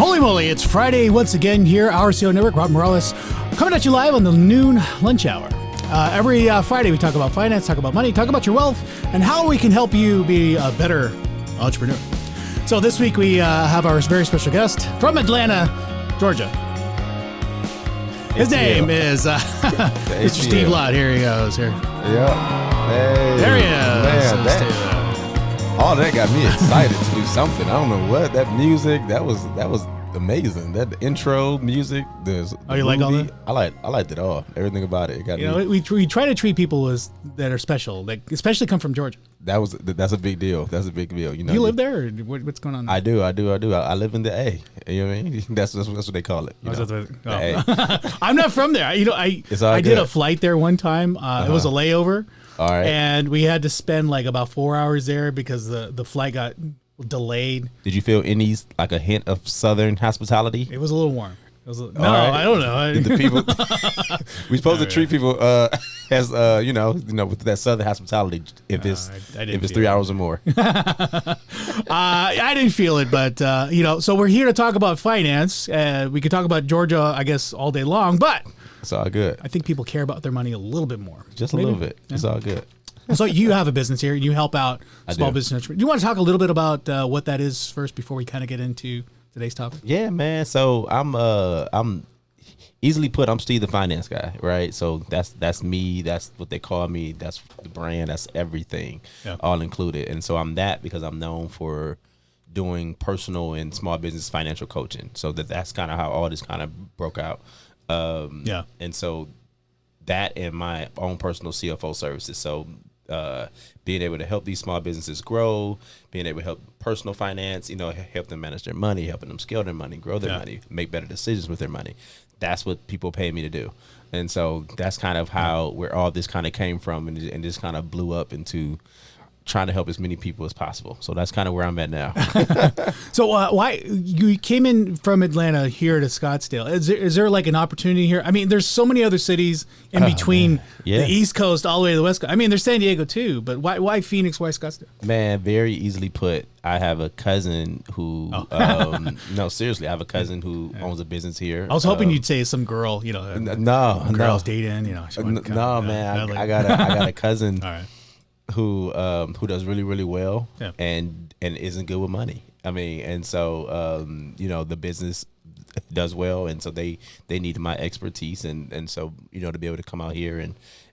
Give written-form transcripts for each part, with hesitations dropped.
Holy moly, it's Friday once again here, our CEO Network, Rob Morales, coming at you live on the noon lunch hour. Every Friday we talk about finance, talk about money, talk about your wealth, and how we can help you be a better entrepreneur. So this week we have our very special guest from Atlanta, Georgia. His name is Mr. Steve Lott. Here he goes. Here. Yeah. Hey, there he is. Man, all that got me excited to do something. I don't know what that music. That was amazing. That intro music. Oh, you like all that? I liked it all. Everything about it. It got me. We try to treat people that are special, like especially come from Georgia. That's a big deal. That's a big deal. You know. Do you live there, or what's going on there? I do. I live in the A. You know what I mean? That's what they call it. I'm not from there. I did a flight there one time. It was a layover. All right. And we had to spend like about 4 hours there because the flight got delayed. Did you feel any like a hint of Southern hospitality? It was a little warm. I don't know. The people we're supposed to treat people as with that Southern hospitality if it's 3 hours or more. I didn't feel it, but so we're here to talk about finance. We could talk about Georgia, I guess, all day long, but it's all good. I think people care about their money a little bit more. Just a little bit. Yeah. It's all good. So you have a business here. You help out small business. Do you want to talk a little bit about what that is first before we kind of get into today's topic? Yeah, man. So I'm easily put. I'm Steve the finance guy, right? So that's me. That's what they call me. That's the brand. That's everything, all included. And so I'm that because I'm known for doing personal and small business financial coaching. So that's kind of how all this kind of broke out. And so that and my own personal CFO services. So being able to help these small businesses grow, being able to help personal finance, help them manage their money, helping them scale their money, grow their money, make better decisions with their money. That's what people pay me to do. And so that's kind of where all this kind of came from, and this kind of blew up into trying to help as many people as possible. So that's kind of where I'm at now. So why you came in from Atlanta here to Scottsdale? Is there like an opportunity here? I mean, there's so many other cities in between the East Coast all the way to the West Coast. I mean, there's San Diego too, but why Phoenix? Why Scottsdale? Man, very easily put. I have a cousin who, no, seriously, I have a cousin who owns a business here. I was hoping you'd say some girl, girl's dating, No, man, I got a cousin. All right. Who does really, really well and isn't good with money. I mean, and so the business does well, and so they need my expertise, and so to be able to come out here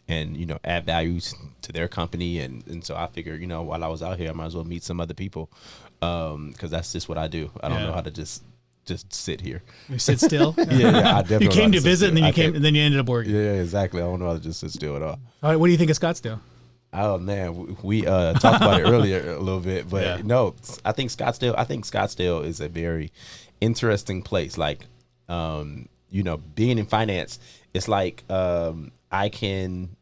and add value to their company, and so I figured while I was out here I might as well meet some other people because that's just what I do. I don't know how to just sit here. You sit still? Yeah, I definitely. You came to visit, and then you ended up working. Yeah, exactly. I don't know how to just sit still at all. All right, what do you think of Scottsdale? Oh man, we talked about it earlier a little bit, but no, I think Scottsdale is a very interesting place. Like, being in finance, it's like I can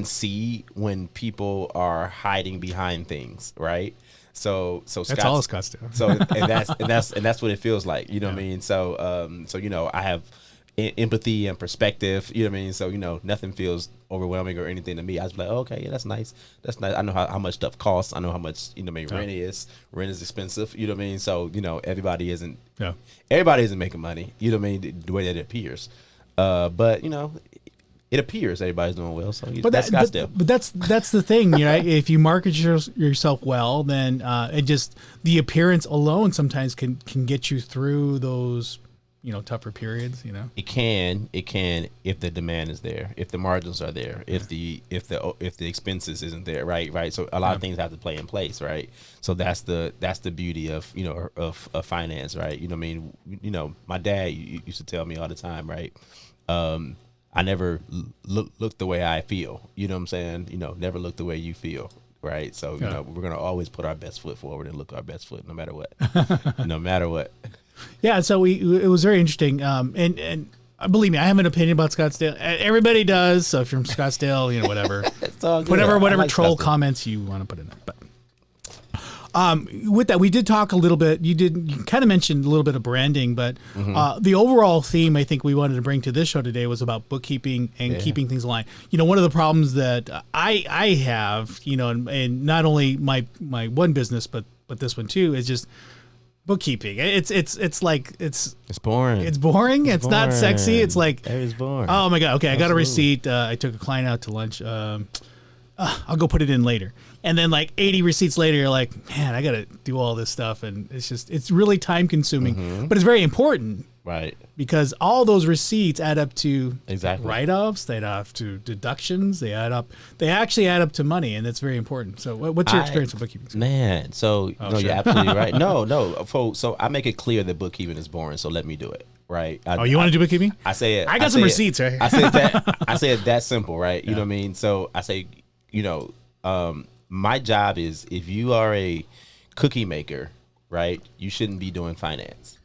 see when people are hiding behind things, right? So that's all Scottsdale. So and that's what it feels like. You know what I mean? So I have empathy and perspective, you know what I mean? So, nothing feels overwhelming or anything to me. I was like, okay, yeah, that's nice. That's nice. I know how much stuff costs. I know how much, rent is. Rent is expensive, you know what I mean? So, everybody isn't making money, you know what I mean? The way that it appears. But, it appears everybody's doing well. So that's Scottsdale. But that's the thing, right? If you market yourself well, then it just, the appearance alone sometimes can get you through those tougher periods, It can if the demand is there, if the margins are there, if the expenses isn't there, right. So a lot of things have to play in place, right? So that's the beauty of of finance, right? You know what I mean? My dad used to tell me all the time, right? I never look the way I feel. You know what I'm saying? Never look the way you feel. Right. So, we're going to always put our best foot forward and look our best foot no matter what, no matter what. Yeah. So it was very interesting. And believe me, I have an opinion about Scottsdale. Everybody does. So if you're from Scottsdale, whatever, whatever troll Scottsdale comments you want to put in there. But with that, we did talk a little bit. You kind of mentioned a little bit of branding, but the overall theme I think we wanted to bring to this show today was about bookkeeping and keeping things aligned. One of the problems that I have, and not only my one business, but this one too, is just bookkeeping. It's like it's boring. It's boring. It's not sexy. It's like it's boring. Oh my god. Okay, I got a receipt. I took a client out to lunch. I'll go put it in later. And then like 80 receipts later, you're like, man, I got to do all this stuff. And it's really time consuming, but it's very important. Right. Because all those receipts add up to exactly write-offs, they add up to deductions, they actually add up to money, and that's very important. So what's your experience with bookkeeping? Man, so no, you're absolutely right. No. So I make it clear that bookkeeping is boring, so let me do it. Right. You want to do bookkeeping? I say it. I got some receipts right here. I say it that simple, right? You know what I mean? So I say, my job is, if you are a cookie maker, right, you shouldn't be doing finance.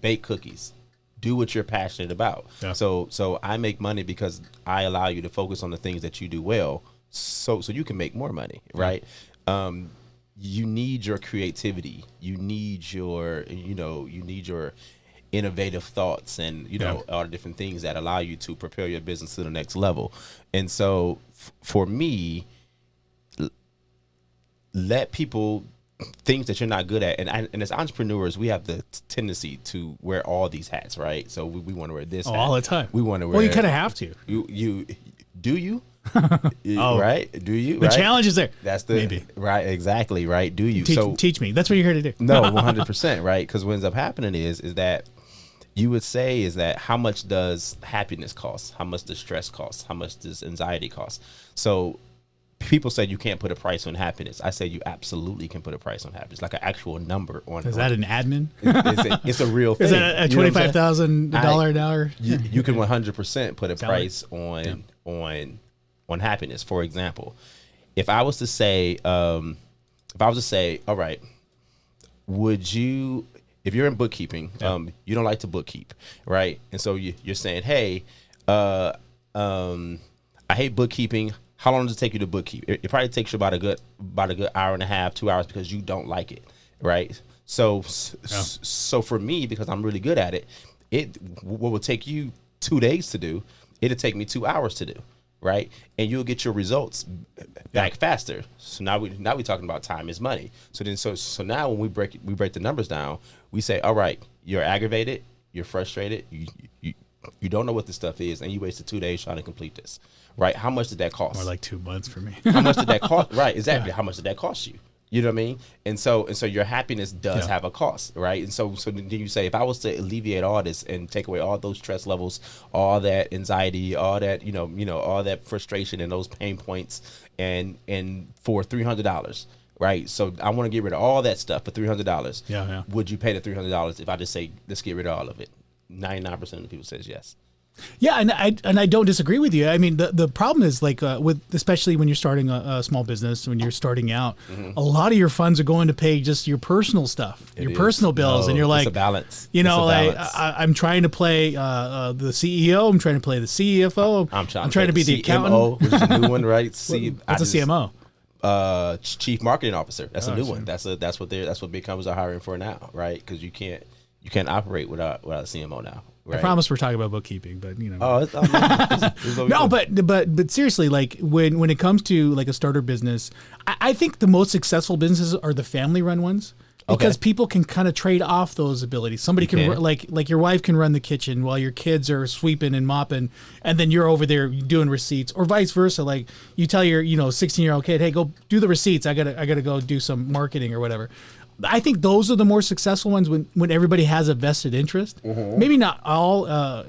Bake cookies. Do what you're passionate about. Yeah. So I make money because I allow you to focus on the things that you do well, so you can make more money, right? You need your creativity. You need your innovative thoughts and all the different things that allow you to propel your business to the next level. And so for me, let people things that you're not good at, and as entrepreneurs, we have the tendency to wear all these hats, right? So we want to wear this hat all the time. We want to wear. Well, you kind of have to. You do you? Oh, right? Do you? The challenge is there. That's the maybe right. Exactly right. Do you? Teach me. That's what you're here to do. No, 100%. Right? Because what ends up happening is that you would say is that how much does happiness cost? How much does stress cost? How much does anxiety cost? So people say you can't put a price on happiness. I say you absolutely can put a price on happiness, like an actual number on. Is that an admin? It's a real thing. Is that a $25,000 an hour? You can 100% put a price on happiness. For example, if I was to say, all right, would you? If you're in bookkeeping, you don't like to bookkeep, right? And so you're saying, hey, I hate bookkeeping. How long does it take you to bookkeep? It probably takes you about a good hour and a half, 2 hours, because you don't like it, right? So for me, because I'm really good at it, what would take you 2 days to do, it'll take me 2 hours to do, right? And you'll get your results back faster. So now we're talking about time is money. So now when we break the numbers down, we say, all right, you're aggravated, you're frustrated, you don't know what this stuff is, and you wasted 2 days trying to complete this. Right? How much did that cost? More like 2 months for me. How much did that cost? Right, exactly. Yeah. How much did that cost you? You know what I mean? And so your happiness does have a cost, right? And so then you say, if I was to alleviate all this and take away all those stress levels, all that anxiety, all that all that frustration and those pain points, and for $300, right? So I want to get rid of all that stuff for $300. Yeah. Would you pay the $300 if I just say, let's get rid of all of it? 99% of the people says yes. Yeah, and I don't disagree with you. I mean, the problem is like especially when you're starting a small business, when you're starting out, a lot of your funds are going to pay just your personal stuff, personal bills, and you're like, it's a balance. I'm trying to play the CEO, I'm trying to play the CFO, I'm trying to be the accountant. Which is a new one, right? What's a CMO? Chief Marketing Officer. That's a new one. That's what big companies are hiring for now, right? Because you can't operate without a CMO now. Right. I promise we're talking about bookkeeping, but it's no, but seriously, like when it comes to like a starter business, I think the most successful businesses are the family-run ones because people can kind of trade off those abilities. Somebody can like your wife can run the kitchen while your kids are sweeping and mopping, and then you're over there doing receipts, or vice versa. Like you tell your 16-year-old kid, hey, go do the receipts. I gotta go do some marketing or whatever. I think those are the more successful ones when everybody has a vested interest. Mm-hmm. Maybe not all,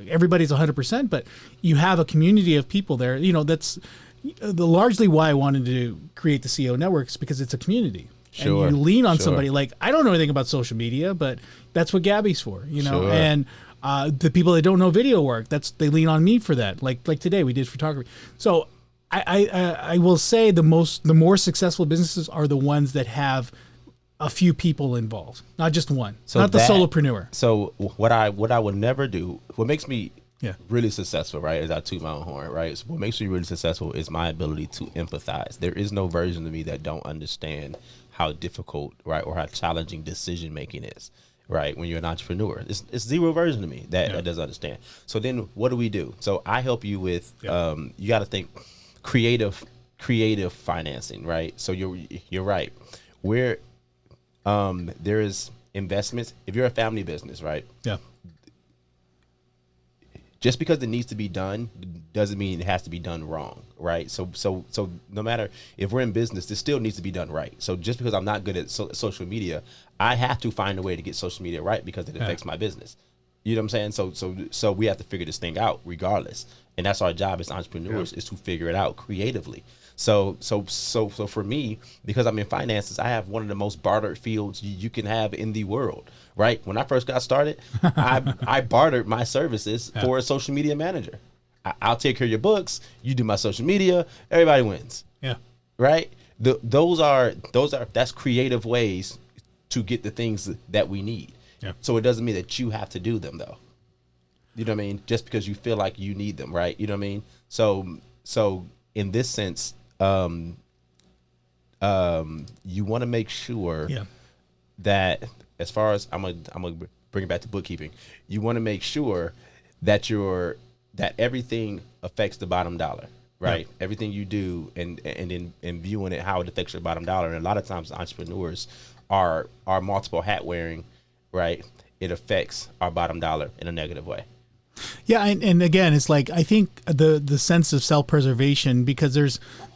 everybody's 100%, but you have a community of people there. That's largely why I wanted to create the CEO networks, because it's a community. Sure. And you lean on somebody like, I don't know anything about social media, but that's what Gabby's for, Sure. And the people that don't know video work, they lean on me for that. Like today we did photography. So I will say the more successful businesses are the ones that have a few people involved, not just one, not the solopreneur. So what I would never do, what makes me really successful, right, is I toot my own horn, right? So what makes me really successful is my ability to empathize. There is no version of me that don't understand how difficult, right, or how challenging decision making is, right? When you're an entrepreneur, it's zero version of me that doesn't understand. So then what do we do? So I help you with, you got to think creative financing, right? So you're right. There is investments, if you're a family business, right? Yeah. Just because it needs to be done doesn't mean it has to be done wrong, right? So no matter if we're in business, this still needs to be done right. So just because I'm not good at social media, I have to find a way to get social media right because it affects my business. You know what I'm saying? So we have to figure this thing out regardless, and that's our job as entrepreneurs is to figure it out creatively. So for me, because I'm in finances, I have one of the most bartered fields you can have in the world. Right when I first got started, I bartered my services for a social media manager. I'll take care of your books. You do my social media. Everybody wins. Yeah. Right. That's creative ways to get the things that we need. Yeah. So it doesn't mean that you have to do them though. You know what I mean? Just because you feel like you need them, right? You know what I mean? So in this sense, you want to make sure that as far as I'm gonna bring it back to bookkeeping, you want to make sure that that everything affects the bottom dollar, right? Yeah. Everything you do and viewing it how it affects your bottom dollar. And a lot of times entrepreneurs are multiple hat wearing, right? It affects our bottom dollar in a negative way. Yeah, and again, it's like I think the sense of self-preservation, because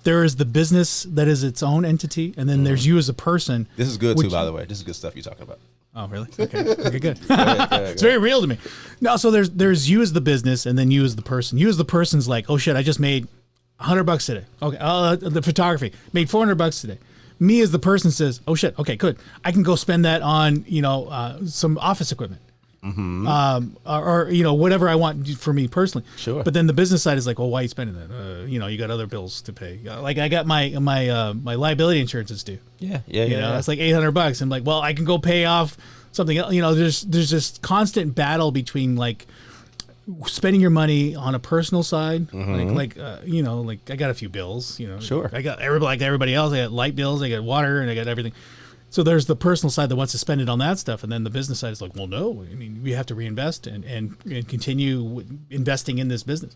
there is the business that is its own entity, and then there's you as a person. This is good too, by the way. This is good stuff you're talking about. Oh, really? Okay, good. It's very real to me. No, so there's you as the business, and then you as the person. You as the person's like, oh shit, I just made $100 today. Okay, the photography made $400 today. Me as the person says, oh shit, okay, good. I can go spend that on some office equipment. Mm-hmm. Or whatever I want for me personally. Sure. But then the business side is like, well, why are you spending that? You got other bills to pay. Like I got my liability insurance is due. Yeah. It's like $800. I'm like, well, I can go pay off something else. There's this constant battle between like spending your money on a personal side, like I got a few bills. Sure. I got everybody else. I got light bills. I got water, and I got everything. So there's the personal side that wants to spend it on that stuff, and then the business side is like, well, no, I mean, we have to reinvest and continue investing in this business.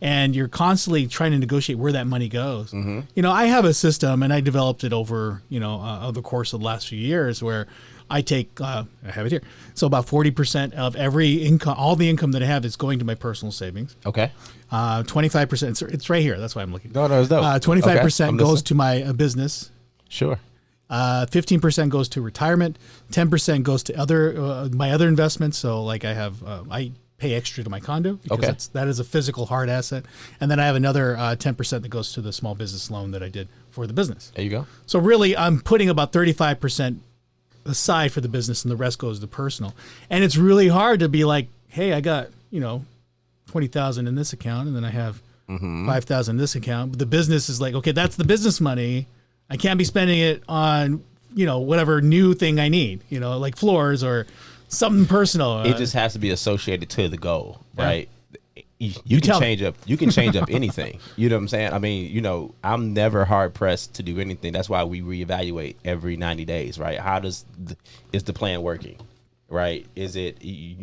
And you're constantly trying to negotiate where that money goes. Mm-hmm. I have a system, and I developed it over the course of the last few years, where I take I have it here. So about 40% of every income, all the income that I have, is going to my personal savings. Okay. 25%. It's right here. That's why I'm looking. No, it's dope. 25% goes to my business. Sure. 15% goes to retirement. 10% goes to other my other investments. So like I have I pay extra to my condo because that is a physical hard asset, and then I have another 10% that goes to the small business loan that I did for the business. There you go. So really, I'm putting about 35% aside for the business, and the rest goes to personal. And it's really hard to be like, hey, I got 20,000 in this account, and then I have 5,000 in this account. But the business is like, okay, that's the business money. I can't be spending it on, whatever new thing I need, like floors or something personal. It just has to be associated to the goal, right? You can change up anything. You know what I'm saying? I mean, I'm never hard pressed to do anything. That's why we reevaluate every 90 days, right? Is the plan working, right? Is it,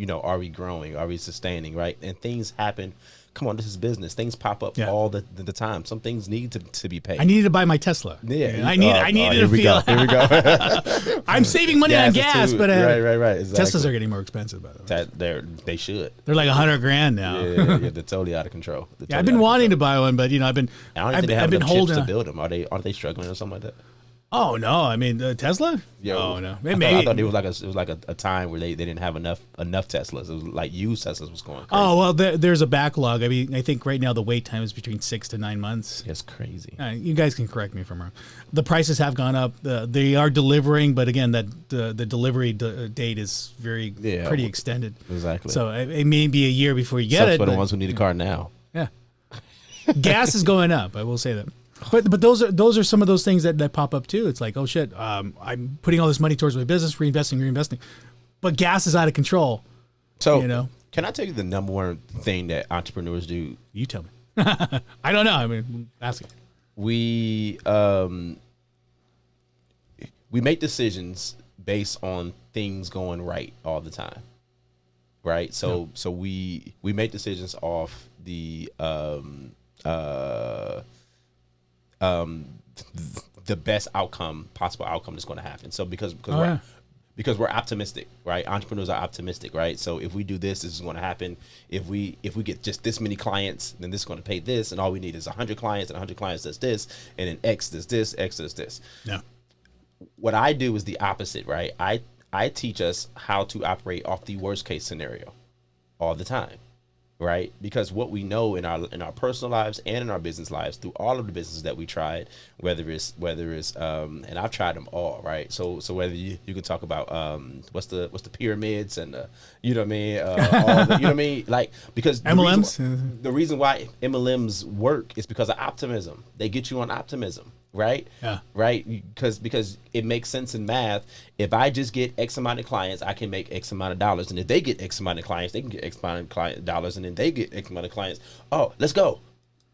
are we growing? Are we sustaining, right? And things happen. Come on, this is business. Things pop up all the time. Some things need to be paid. I needed to buy my Tesla. Yeah, I needed to feel. Here we go. I'm saving money on gas, but right. Exactly. Teslas are getting more expensive, by the way. They should. They're like $100,000 now. Yeah, they're totally out of control. I've been wanting to buy one, but I've been. I don't think they have enough chips to build them. Aren't they struggling or something like that? Oh no! I mean, Tesla. Oh no! Maybe. I thought it was like a time where they didn't have enough Teslas. It was like used Teslas was going crazy. Oh well, there's a backlog. I mean, I think right now the wait time is between 6 to 9 months. It's crazy. You guys can correct me if I'm wrong. The prices have gone up. They are delivering, but again, the delivery date is pretty extended. Exactly. So it may be a year before you get it. For the ones who need a car now. Yeah. Gas is going up. I will say that. But those are some of those things that pop up too. It's like, oh shit, I'm putting all this money towards my business, reinvesting, but gas is out of control. So can I tell you the number one thing that entrepreneurs do? You tell me. I don't know. I mean, ask it. We make decisions based on things going right all the time, right? So we make decisions off the best possible outcome that's going to happen. So because because we're optimistic, right? Entrepreneurs are optimistic, right? So if we do this is going to happen. If we get just this many clients, then this is going to pay this, and all we need is 100 clients, and 100 clients does this, and then X does this, X does this. Yeah. What I do is the opposite, right? I teach us how to operate off the worst case scenario all the time, right? Because what we know in our personal lives and in our business lives, through all of the businesses that we tried, whether it's and I've tried them all, right? So whether you can talk about what's the pyramids and you know what I mean, all the, you know what I mean, like, because MLMs. The reason why MLMs work is because of optimism. They get you on optimism. Right. Yeah. Right. Because it makes sense in math. If I just get X amount of clients, I can make X amount of dollars. And if they get X amount of clients, they can get X amount of dollars. And then they get X amount of clients. Oh, let's go.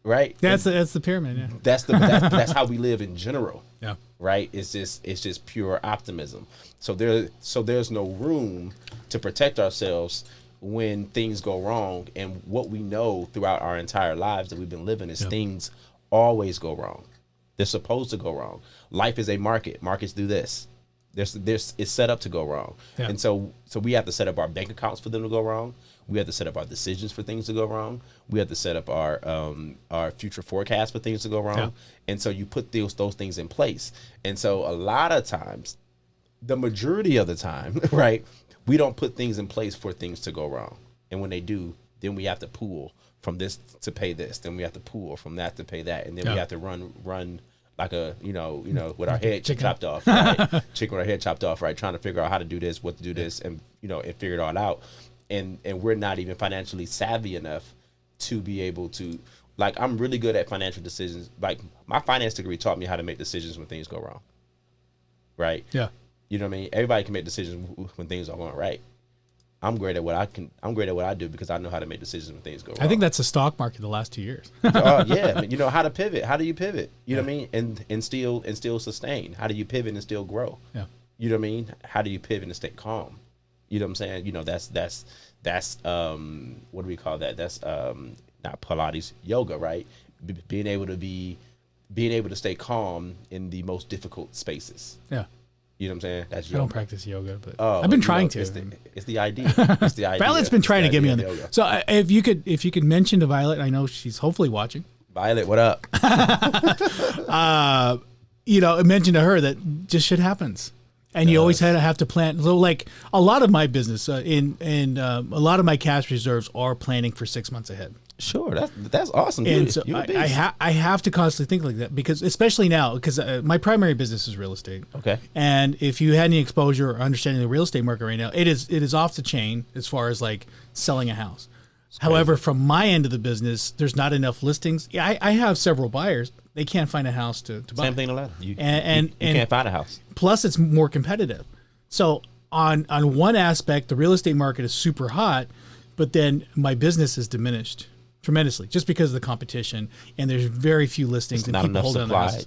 Right. That's the pyramid. Yeah. That's how we live in general. Yeah. Right. It's just pure optimism. So there's no room to protect ourselves when things go wrong. And what we know throughout our entire lives that we've been living is things always go wrong. They're supposed to go wrong. Life is a market. Markets do this. It's set up to go wrong. Yeah. And so we have to set up our bank accounts for them to go wrong. We have to set up our decisions for things to go wrong. We have to set up our future forecast for things to go wrong. Yeah. And so you put those things in place. And so a lot of times, the majority of the time, right, we don't put things in place for things to go wrong. And when they do, then we have to pool from this to pay this. Then we have to pool from that to pay that. And then we have to run like a, you know, with our head chopped off, right? Chicken with our head chopped off, right? Trying to figure out how to do this, what to do this, and, and figure it all out. And we're not even financially savvy enough to be able to, like, I'm really good at financial decisions. Like, my finance degree taught me how to make decisions when things go wrong, right? Yeah. You know what I mean? Everybody can make decisions when things are going right. I'm great at what I do because I know how to make decisions when things go wrong. I think that's the stock market the last 2 years. Yeah, you know how to pivot. How do you pivot? You know what I mean? And still sustain. How do you pivot and still grow? Yeah. You know what I mean? How do you pivot and stay calm? You know what I'm saying? You know, that's what do we call that? That's not Pilates, yoga, right? Being able to stay calm in the most difficult spaces. Yeah. You know what I'm saying? That's yoga. I don't practice yoga, but I've been trying to. It's the idea. It's the idea. Violet's been trying to get me on there. So if you could mention to Violet, I know she's hopefully watching. Violet, what up? Mention to her that just shit happens. And you always have to plan. So, like, a lot of my business and a lot of my cash reserves are planning for 6 months ahead. Sure, that's awesome. And so I have to constantly think like that because, especially now, because my primary business is real estate. Okay. And if you had any exposure or understanding the real estate market right now, it is off the chain as far as like selling a house. However, from my end of the business, there's not enough listings. I have several buyers. They can't find a house to buy. Same thing in Atlanta. You can't find a house. Plus, it's more competitive. So on one aspect, the real estate market is super hot, but then my business is diminished tremendously just because of the competition, and there's very few listings. It's not enough supply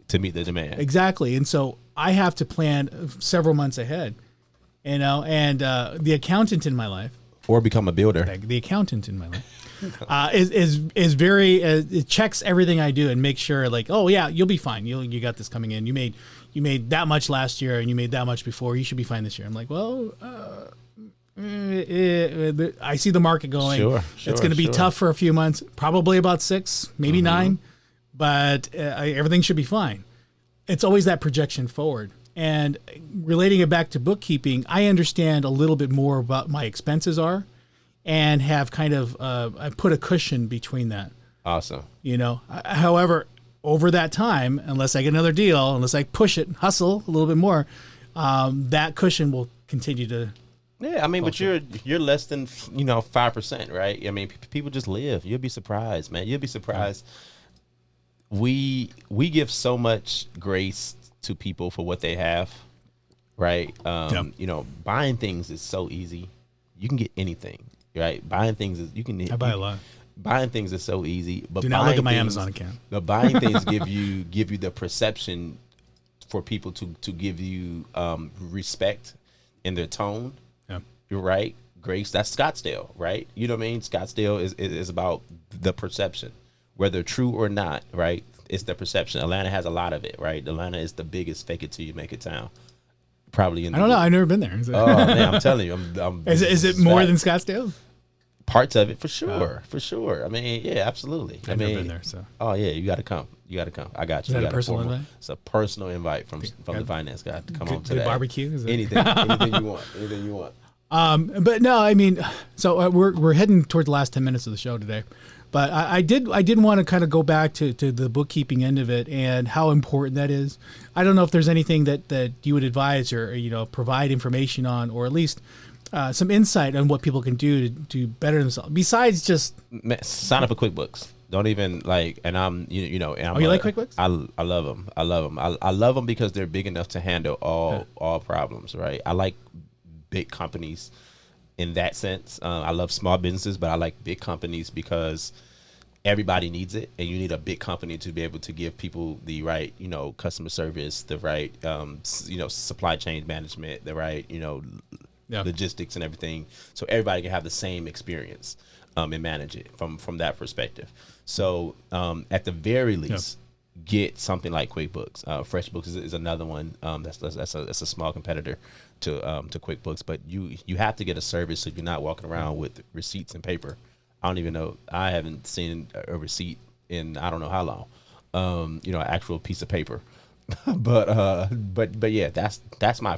to meet the demand. Exactly, and so I have to plan several months ahead. And the accountant in my life, or become a builder. The accountant in my life is very it checks everything I do and makes sure like, oh yeah, you'll be fine. You got this coming in. You made that much last year and you made that much before. You should be fine this year. I'm like, well, I see the market going. Sure, it's going to be tough for a few months, probably about 6, maybe 9, but everything should be fine. It's always that projection forward. And relating it back to bookkeeping, I understand a little bit more about my expenses and have kind of I put a cushion between that. Awesome. However, over that time, unless I get another deal, unless I push it, hustle a little bit more, that cushion will continue to. Yeah, I mean, but you're less than 5%, right? I mean, people just live. You'll be surprised, man. You'll be surprised. We give so much grace to people for what they have, right? Buying things is so easy. You can get anything, right? Buying things is I buy a lot. Buying things is so easy, but do not look at my Amazon account. But buying things give you the perception for people to give you respect in their tone. Yeah, you're right. Grace, that's Scottsdale, right? You know what I mean? Scottsdale is about the perception, whether true or not, right? It's the perception. Atlanta has a lot of it, right? Atlanta is the biggest fake it till you make it town. probably in the I don't know. I've never been there. Oh man, I'm telling you, Is it more than Scottsdale? Parts of it for sure, for sure. I mean, yeah, absolutely. I've never been there, so. Oh yeah, you got to come. You got to come. I got you. Is that you a personal invite? It's a personal invite from the finance guy to come on to Good that. barbecue? Is it? Anything you want. Anything you want. But no, I mean, so we're heading toward the last 10 minutes of the show today. But I did want to kind of go back to the bookkeeping end of it and how important that is. I don't know if there's anything that you would advise or provide information on, or at least some insight on what people can do to better themselves besides just sign up for QuickBooks. Don't even and I'm you like QuickBooks? I love them. I love them because they're big enough to handle all problems. Right. I like big companies in that sense. I love small businesses, but I like big companies because everybody needs it, and you need a big company to be able to give people the right, customer service, the right, supply chain management, the right, logistics and everything, so everybody can have the same experience and manage it from that perspective. So at the very least, get something like QuickBooks. FreshBooks is another one. That's a small competitor to QuickBooks, but you have to get a service so you're not walking around with receipts and paper. I don't even know. I haven't seen a receipt in I don't know how long. An actual piece of paper. but yeah, that's my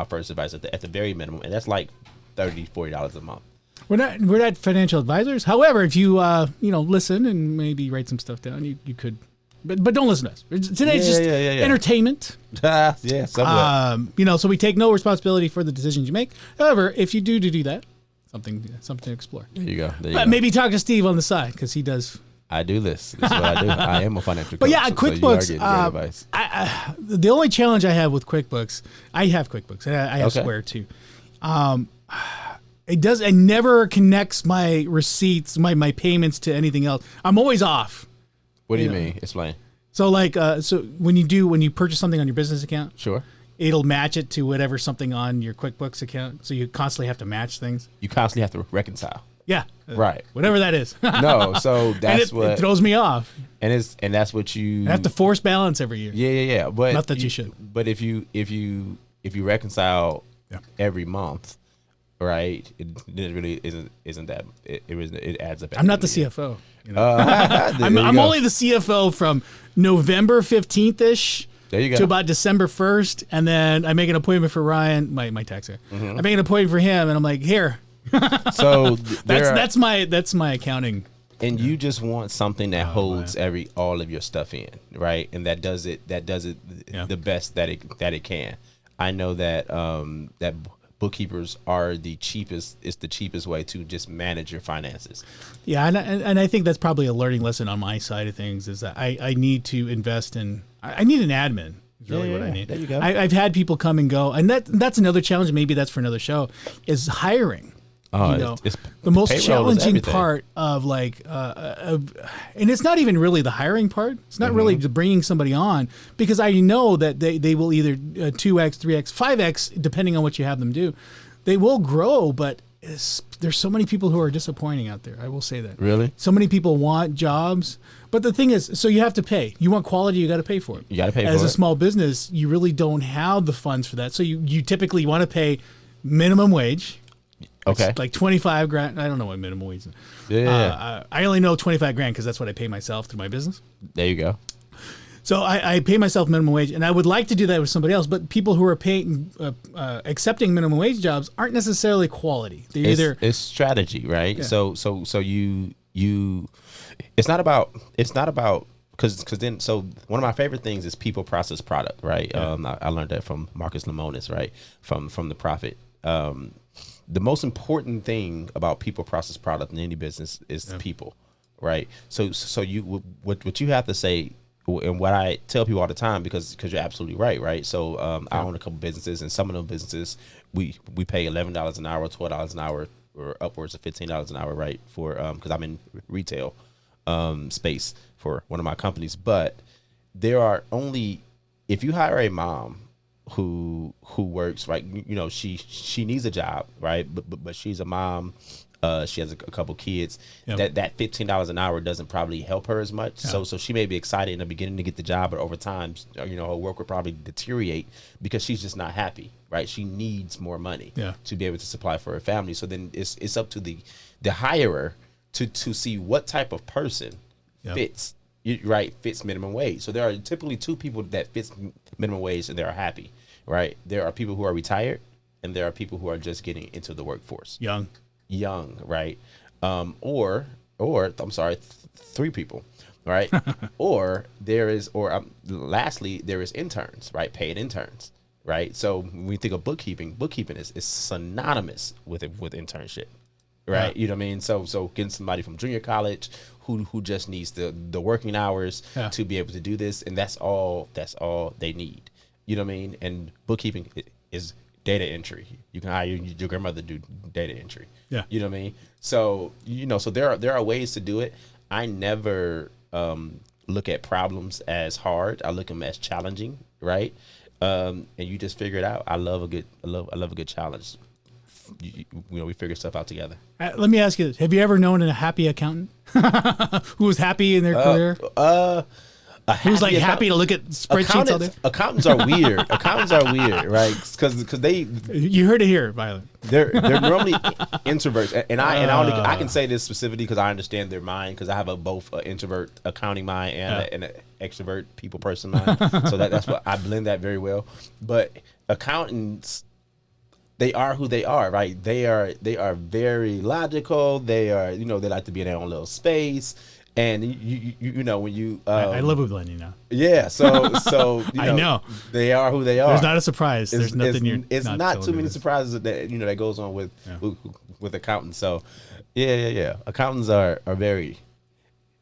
first advice at the very minimum, and that's like $30-$40 a month. We're not financial advisors. However, if you listen and maybe write some stuff down, you could. But don't listen to us. Today's just entertainment. Yeah, somewhat. So we take no responsibility for the decisions you make. However, if you do that, something to explore. There you go. But maybe talk to Steve on the side because he does. I do this. This is what I do. I am a financial coach. But yeah, QuickBooks. So you are getting great advice. The only challenge I have with QuickBooks, I have QuickBooks. I have Square too. It never connects my receipts, my payments to anything else. I'm always off. What do you mean? Explain. So when you purchase something on your business account, sure, it'll match it to whatever something on your QuickBooks account. So you constantly have to match things. You constantly have to reconcile. Yeah. Right. Whatever that is. No, so that's what it throws me off. And that's what you I have to force balance every year. Yeah. But not that you should. But if you reconcile every month, right? It really isn't that it adds up. I'm not the CFO. I'm only the CFO from November 15th ish. There you go. To about December 1st, and then I make an appointment for Ryan, my tax guy. I make an appointment for him, and I'm like, here. So that's my accounting. And you just want something that holds all of your stuff in, right? And that does it the best that it can. I know that that bookkeepers are the cheapest. It's the cheapest way to just manage your finances. Yeah, and I think that's probably a learning lesson on my side of things is that I need to invest in. I need an admin. Is really what I need. There you go. I've had people come and go, and that's another challenge. Maybe that's for another show. Is hiring. It's the most challenging part of and it's not even really the hiring part. It's not really bringing somebody on because I know that they will either 2x, 3x, 5x, depending on what you have them do. They will grow, but there's so many people who are disappointing out there. I will say that. Really? So many people want jobs, but the thing is, so you have to pay. You want quality, you got to pay for it. You got to pay for it. As a small business, you really don't have the funds for that. So you typically want to pay minimum wage. Okay. Like 25 grand. I don't know what minimum wage is. Yeah. I only know 25 grand because that's what I pay myself through my business. There you go. So I pay myself minimum wage, and I would like to do that with somebody else. But people who are paying, accepting minimum wage jobs aren't necessarily quality. It's strategy, right? Yeah. So you it's not about because then one of my favorite things is people process product, right? Yeah. I learned that from Marcus Lemonis, right? From the Prophet. The most important thing about people process product in any business is people, right? So you what you have to say, and what I tell people all the time, because you're absolutely right? So I own a couple businesses, and some of those businesses we pay $11 an hour, $12 an hour, or upwards of $15 an hour, right? For because I'm in retail space for one of my companies, but there are only, if you hire a mom who works, right, she needs a job, right, but she's a mom She has a couple kids. Yep. That $15 an hour doesn't probably help her as much. Yeah. So she may be excited in the beginning to get the job, but over time, her work will probably deteriorate because she's just not happy, right? She needs more money to be able to supply for her family. So then it's up to the hirer to see what type of person fits minimum wage. So there are typically two people that fits minimum wage and they're happy, right? There are people who are retired and there are people who are just getting into the workforce. Young, right? Or I'm sorry, three people, right? Lastly, there is interns, right? Paid interns, right? So when we think of bookkeeping is synonymous with internship, right? You know what I mean? So getting somebody from junior college who just needs the working hours to be able to do this, and that's all they need. You know what I mean? And bookkeeping is data entry. You can hire your grandmother to do data entry. Yeah. You know what I mean? So, so there are ways to do it. I never look at problems as hard. I look at them as challenging, right? And you just figure it out. I love a good challenge. We figure stuff out together. Let me ask you this. Have you ever known a happy accountant who was happy in their career? Who's like happy to look at spreadsheets all day? Accountants are weird. Accountants are weird, right? Because they. You heard it here, Violet. They're normally introverts, and I can say this specifically because I understand their mind because I have both an introvert accounting mind and an extrovert people person mind. So that's what I blend that very well. But accountants, they are who they are, right? They are very logical. They are they like to be in their own little space. And when you I live with Lenny now. Yeah, so I know they are who they are. There's not a surprise. There's nothing. It's not too many surprises that that goes on with accountants. So yeah. Accountants are very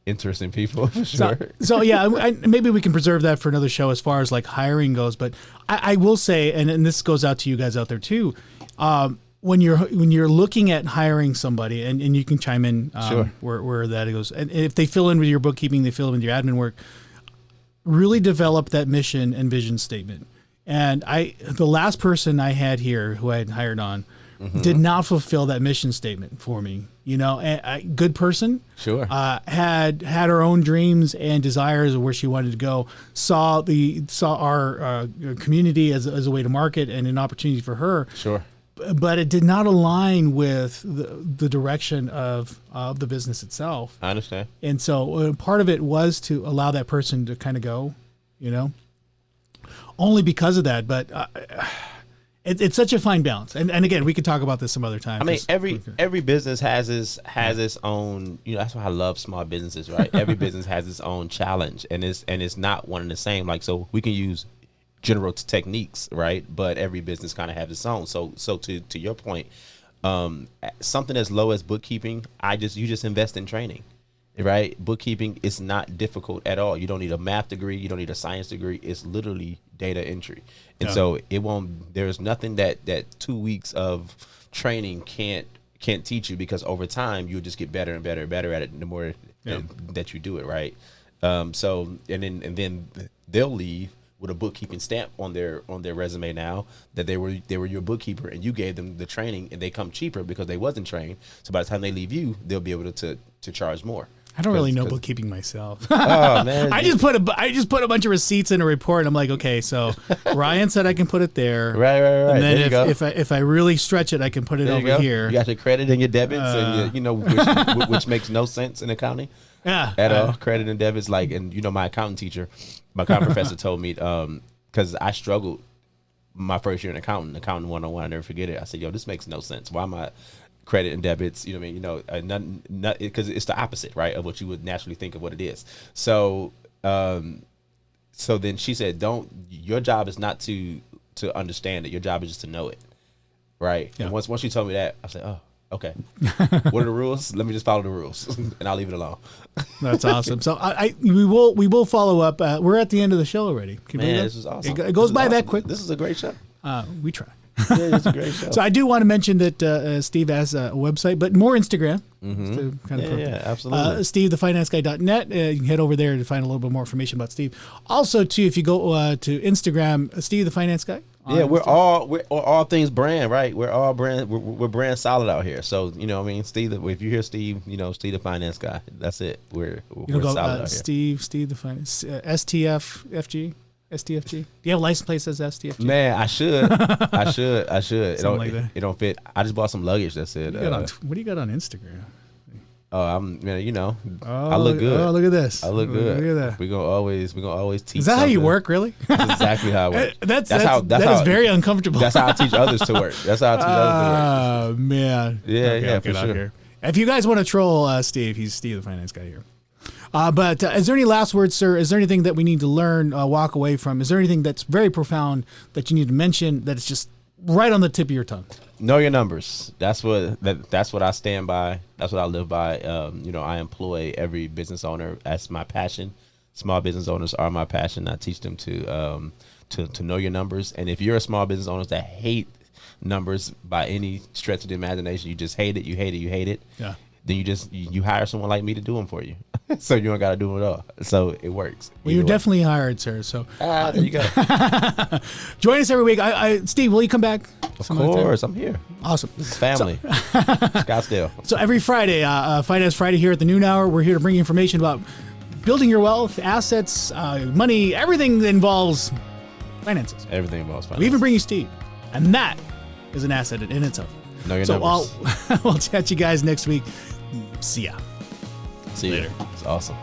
interesting people for sure. So yeah, maybe we can preserve that for another show as far as like hiring goes. But I will say, and this goes out to you guys out there too. When you're looking at hiring somebody, and you can chime in where that goes, and if they fill in with your bookkeeping, they fill in with your admin work, really develop that mission and vision statement. And the last person I had here who I had hired on did not fulfill that mission statement for me. A good person, had her own dreams and desires of where she wanted to go. Saw our community as a way to market and an opportunity for her. But it did not align with the direction of the business itself. I understand. And so part of it was to allow that person to kind of go, only because of that. But it's such a fine balance. And again, we could talk about this some other time. I mean, every business has its own, that's why I love small businesses, right? Every business has its own challenge and it's not one and the same. Like, so we can use general techniques, right? But every business kind of has its own. So to your point, something as low as bookkeeping, you just invest in training, right? Bookkeeping is not difficult at all. You don't need a math degree. You don't need a science degree. It's literally data entry. And so there's nothing that 2 weeks of training can't teach you, because over time you'll just get better and better and better at it the more that you do it, right? So then they'll leave with a bookkeeping stamp on their resume now that they were your bookkeeper and you gave them the training, and they come cheaper because they wasn't trained. So by the time they leave you, they'll be able to charge more. I don't really know bookkeeping myself. Oh man, I just put a bunch of receipts in a report. And I'm like, okay, so Ryan said I can put it there. Right. And then if I really stretch it, I can put it over here. You got your credit and your debits, and which makes no sense in accounting. At all. Credit and debits, my accounting teacher, my accounting professor told me, because I struggled my first year in accounting 101. I never forget it. I said, this makes no sense. Why am I credit and debits? Because it's the opposite, right, of what you would naturally think of what it is. So then she said, your job is not to understand it. Your job is just to know it, right? Yeah. And once she told me that, I said, oh, okay. What are the rules? Let me just follow the rules, and I'll leave it alone. That's awesome. So we will follow up. We're at the end of the show already. Man, this is awesome. It goes by that quick. This is a great show. We try. Yeah, it's a great show. So I do want to mention that Steve has a website, but more Instagram. Yeah, absolutely. SteveTheFinanceGuy.net. You can head over there to find a little bit more information about Steve. Also, too, if you go to Instagram, Steve the Finance Guy. Yeah, we're all things brand, right? We're all brand. We're brand solid out here. So you know, what I mean, Steve. If you hear Steve, you know, Steve the Finance Guy. That's it. We're solid out here. Steve the Finance STFG. STFG. Do you have a license plate that says STFG? Man, I should. Something like that. It don't fit. I just bought some luggage that said. What do you got on Instagram? Oh, you know, I look good. Oh, look at this. I look good. Look at that. We're gonna always teach. Is that how you work, really? That's exactly how I work. That is very uncomfortable. That's how I teach others to work. That's how I teach others to work. Oh, man. Yeah, for sure. Here. If you guys want to troll Steve, he's Steve the Finance Guy here. But is there any last words, sir? Is there anything that we need to learn, walk away from? Is there anything that's very profound that you need to mention that is just right on the tip of your tongue? Know your numbers. That's what I stand by. That's what I live by. You know, I employ every business owner. That's my passion. Small business owners are my passion. I teach them to know your numbers. And if you're a small business owner that hate numbers by any stretch of the imagination, you just hate it. You hate it. You hate it. Yeah. Then you hire someone like me to do them for you. So you don't got to do them at all. So it works. Well, you're definitely hired, sir. So there you go. Join us every week. Steve, will you come back? Of course, I'm here. Awesome. This is family. Scottsdale. So every Friday, Finance Friday here at the noon hour, we're here to bring you information about building your wealth, assets, money, everything that involves finances. Everything involves finances. We even bring you Steve. And that is an asset in itself. Know your numbers. We'll catch you guys next week. See ya. See you later. It's awesome.